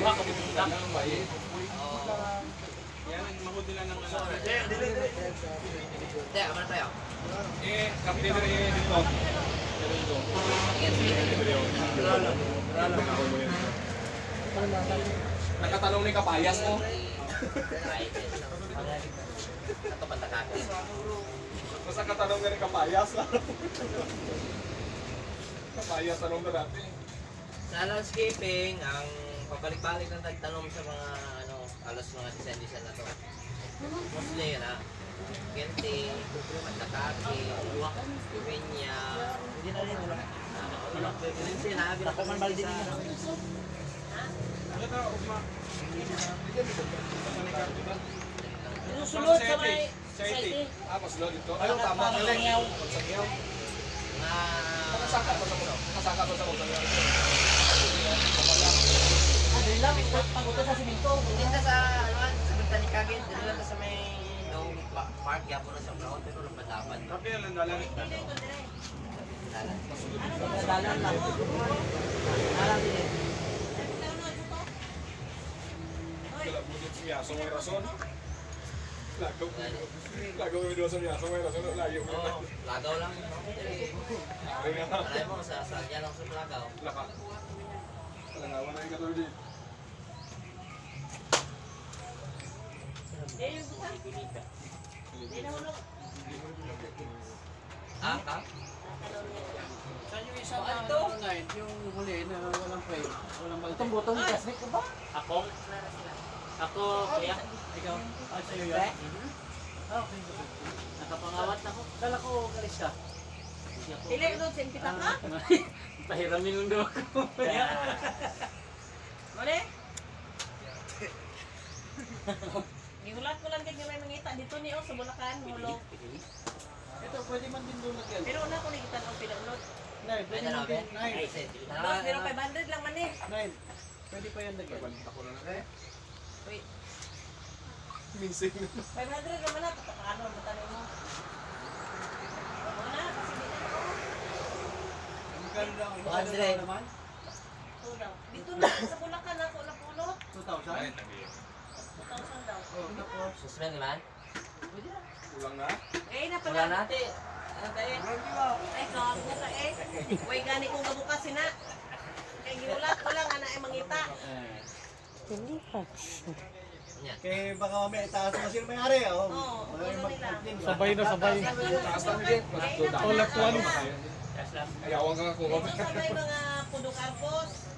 Buha ka mo kita. Yan, mahod nila ng ano. Hindi, aman tayo. Kapit nila dito. Nakatanong ni Kapayas mo. Ito pantakaki. Basta katanong nga ni Kapayas. Kapayas, tanong na natin. Sa landscaping, ang pabalik-balik ng tagtanong sa mga alas mga design na to. Mostly na Genti, Pantakaki, Pinya, hindi na rin wala. Hindi na binakuman din sa Susunod sa may Saiti. Pasulod dito. Ayaw tama na lang yaw. Pagsangyaw. na Nakasaka pa sa mga. Nakasaka pa sa mga. Ano lang, pagutan sa simento. hindi na sa sa Bintani Kagin, dito lang sa may park yapo na sa ground pero lang dapat. Grabe yan ang dalan. Dalan lang. Dalan din. Budit siya, so may rason. Lagaw mo doon sa niya, so may rason. Layo mo. Oo, lagaw lang. Ay nga. Alay mo, sa salya lang sa lagaw. Laka. Langawan na yung katulad dito. Ah, ka? Saan yung isa na night, yung huli na walang frame, walang balik. Itong butong gasnik ko ba? Ako? Ako, kuya. Ikaw? Sa'yo yun? Okay. Nakapangawat ako. Kala ko galis ka. Dili doon sa impita ka? Pahiramin yung daw ako. Mali? Gihulat ko lang kay may mangita dito ni sa Bulacan, Hulog. Ito, pwede man din doon lagyan. Pero una ko nakita ng pinunod. Nay, pwede man din. Nay, Dos, pero 500 lang man eh. Nay, pwede pa yan lagyan. Ako na na. Wait, Minsing. 500 naman na. Ano, matanong mo? Wala, kasi di na ako. Magkano lang? 100. naman? Ito daw. Dito na, sa Bulacan ako napulot. 2,000? 2,000 daw. Oh, tapos. Susunod naman? Pwede na. Kulang na. Eh, na Wala pala. natin. Ano tayo? Ay, kawag mo ka eh. Uy, gani kong gabukasin na. Kaya ginulat ko lang, ana ay mangita. Yan. Kaya baka mamaya itaas mo sila may-ari. Oh. Oo, Wala yung ulo nila. mag-complain. Sabay na sabay. Taas lang din. All at once. Ayawang ka nga kung Ito sabay mga Pudo Campos.